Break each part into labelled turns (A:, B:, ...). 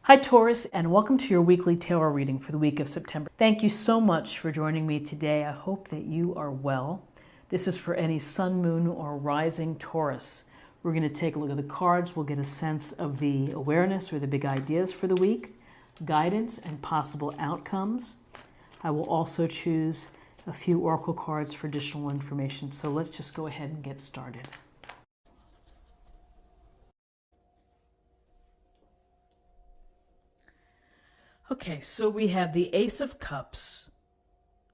A: Hi Taurus, and welcome to your weekly tarot reading for the week of September. Thank you so much for joining me today. I hope that you are well. This is for any sun, moon, or rising Taurus. We're going to take a look at the cards. We'll get a sense of the awareness or the big ideas for the week, guidance, and possible outcomes. I will also choose a few oracle cards for additional information. So let's just go ahead and get started. Okay, so we have the Ace of Cups,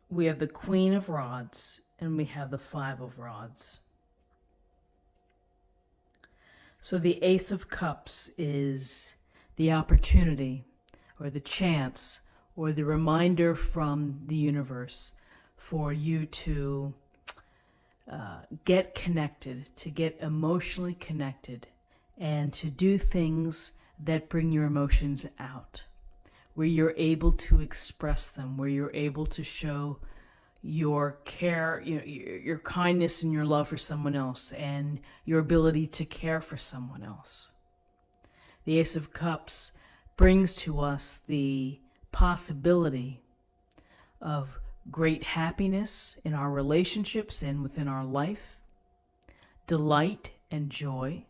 A: we have the Queen of Rods, and we have the Five of Rods. So the Ace of Cups is the opportunity or the chance or the reminder from the universe for you to get connected, to get emotionally connected, and to do things that bring your emotions out, where you're able to express them, where you're able to show your care, your kindness and your love for someone else, and your ability to care for someone else. The Ace of Cups brings to us the possibility of great happiness in our relationships and within our life, delight and joy,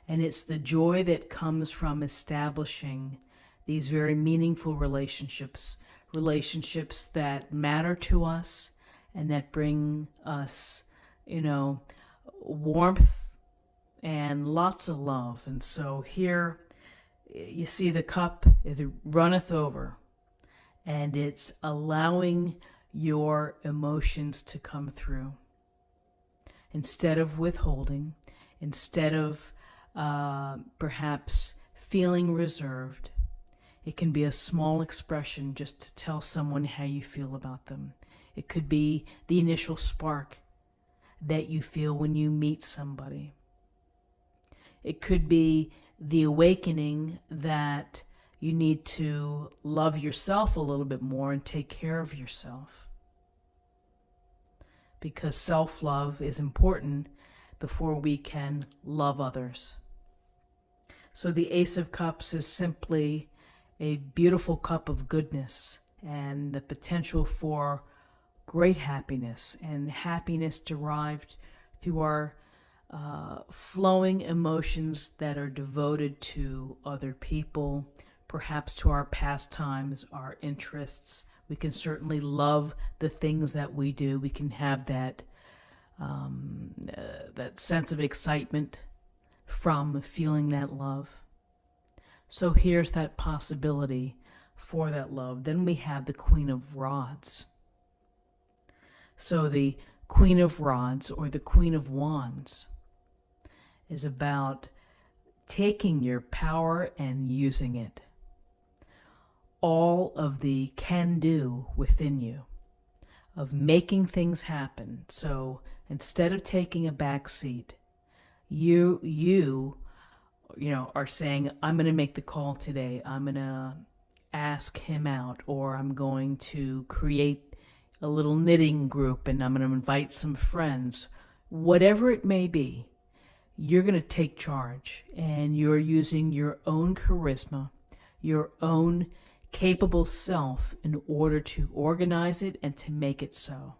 A: and it's the joy that comes from establishing these very meaningful relationships that matter to us and that bring us, warmth and lots of love. And so here you see the cup, it runneth over, and it's allowing your emotions to come through. Instead of withholding, instead of perhaps feeling reserved, it can be a small expression just to tell someone how you feel about them. It could be the initial spark that you feel when you meet somebody. It could be the awakening that you need to love yourself a little bit more and take care of yourself. Because self-love is important before we can love others. So the Ace of Cups is simply a beautiful cup of goodness and the potential for great happiness, and happiness derived through our flowing emotions that are devoted to other people, perhaps to our pastimes, our interests. We can certainly love the things that we do. We can have that sense of excitement from feeling that love. So here's that possibility for that love. Then we have the Queen of Rods. So the Queen of Rods, or the Queen of Wands, is about taking your power and using it. All of the can-do within you, of making things happen. So instead of taking a back seat, you are saying, I'm going to make the call today. I'm going to ask him out, or I'm going to create a little knitting group and I'm going to invite some friends. Whatever it may be, you're going to take charge, and you're using your own charisma, your own capable self in order to organize it and to make it so.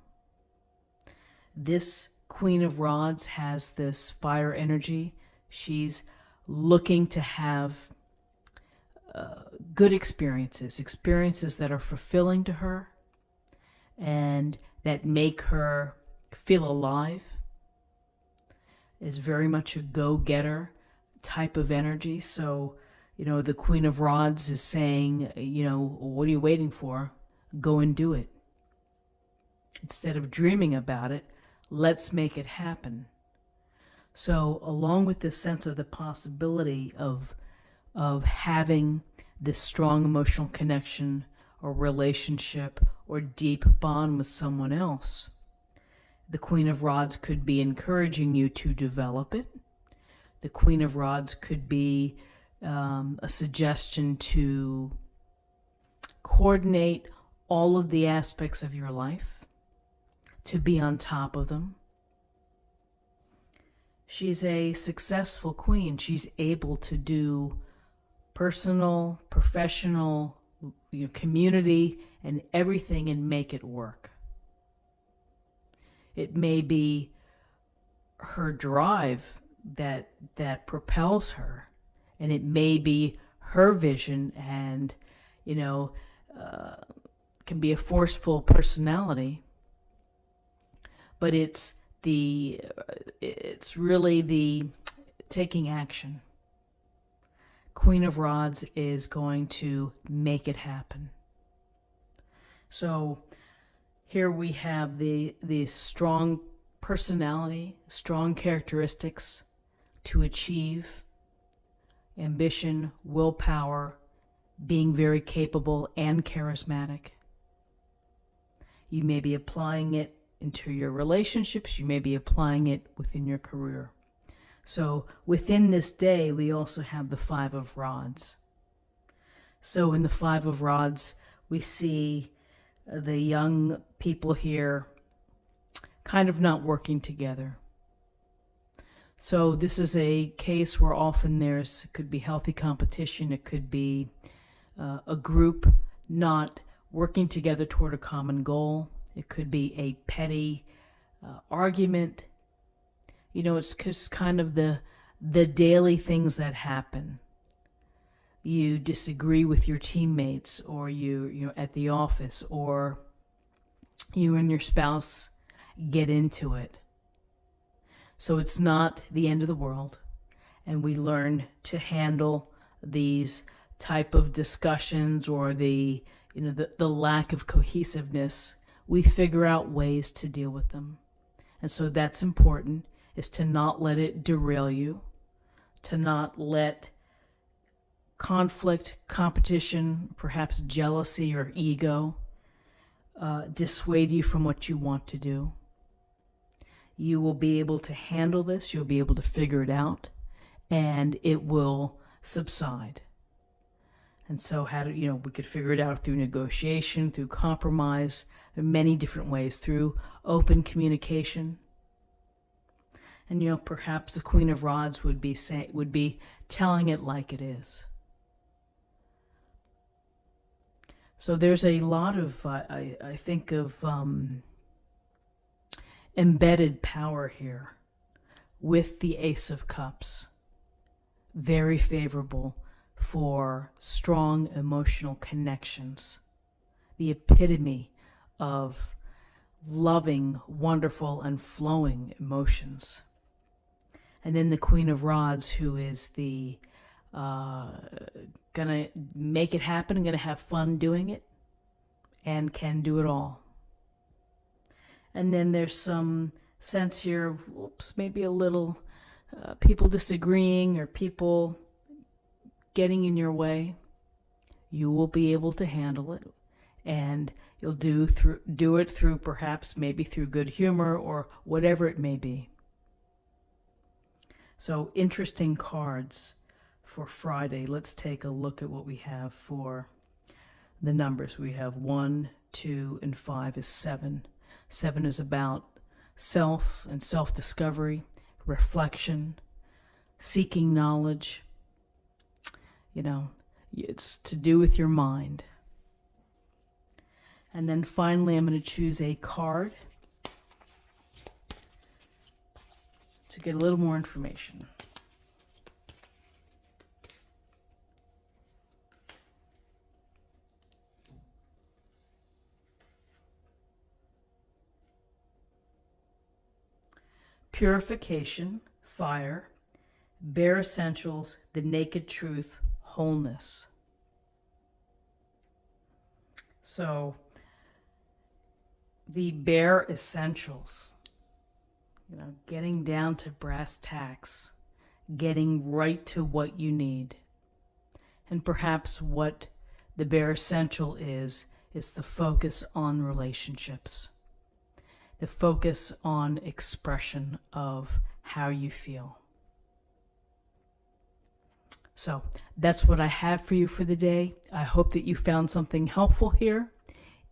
A: This Queen of Rods has this fire energy. She's looking to have good experiences that are fulfilling to her and that make her feel alive. Is very much a go-getter type of energy. So, the Queen of Rods is saying, what are you waiting for? Go and do it. Instead of dreaming about it, let's make it happen. So along with this sense of the possibility of having this strong emotional connection or relationship or deep bond with someone else, the Queen of Rods could be encouraging you to develop it. The Queen of Rods could be a suggestion to coordinate all of the aspects of your life, to be on top of them. She's a successful queen. She's able to do personal, professional, community, and everything, and make it work. It may be her drive that propels her, and it may be her vision, and can be a forceful personality, but it's really the taking action. Queen of Rods is going to make it happen. So here we have the strong personality, strong characteristics to achieve, ambition, willpower, being very capable and charismatic. You may be applying it into your relationships. You may be applying it within your career. So within this day, we also have the Five of Rods. So in the Five of Rods, we see the young people here kind of not working together. So this is a case where often it could be healthy competition. It could be a group not working together toward a common goal. It could be a petty argument. It's just kind of the daily things that happen. You disagree with your teammates, or you at the office, or you and your spouse get into it. So it's not the end of the world, and we learn to handle these type of discussions, or the lack of cohesiveness. We figure out ways to deal with them. And so that's important, is to not let it derail you, to not let conflict, competition, perhaps jealousy or ego dissuade you from what you want to do. You will be able to handle this, you'll be able to figure it out, and it will subside. And so we could figure it out through negotiation, through compromise, in many different ways, through open communication. And perhaps the Queen of Rods would be telling it like it is. So there's a lot of I think of embedded power here with the Ace of Cups. Very favorable for strong emotional connections. The epitome of loving, wonderful, and flowing emotions. And then the Queen of Rods, who is the gonna make it happen, gonna have fun doing it, and can do it all. And then there's some sense here of, maybe a little people disagreeing, or people getting in your way. You will be able to handle it, and you'll do it through perhaps maybe through good humor, or whatever it may be. So interesting cards for Friday. Let's take a look at what we have for the numbers. We have 1, 2, and 5 is 7. 7 is about self and self-discovery, reflection, seeking knowledge. It's to do with your mind. And then finally, I'm going to choose a card to get a little more information. Purification, fire, bare essentials, the naked truth, wholeness. So the bare essentials, getting down to brass tacks, getting right to what you need. And perhaps what the bare essential is the focus on relationships, the focus on expression of how you feel. So that's what I have for you for the day. I hope that you found something helpful here.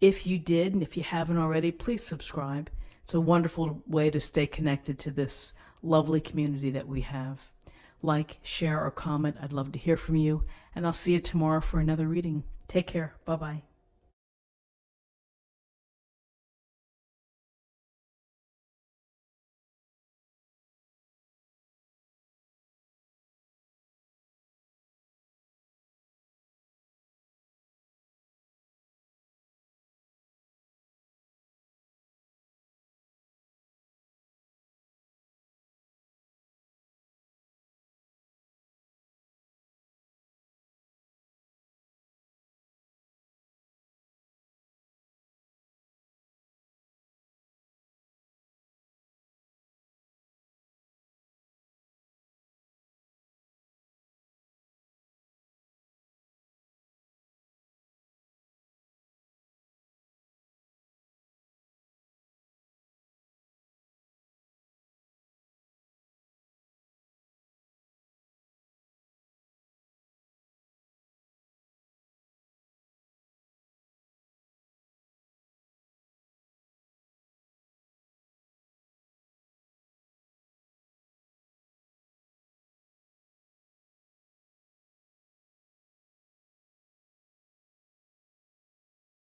A: If you did, and if you haven't already, please subscribe. It's a wonderful way to stay connected to this lovely community that we have. like, share, or comment. I'd love to hear from you. And I'll see you tomorrow for another reading. Take care. Bye-bye.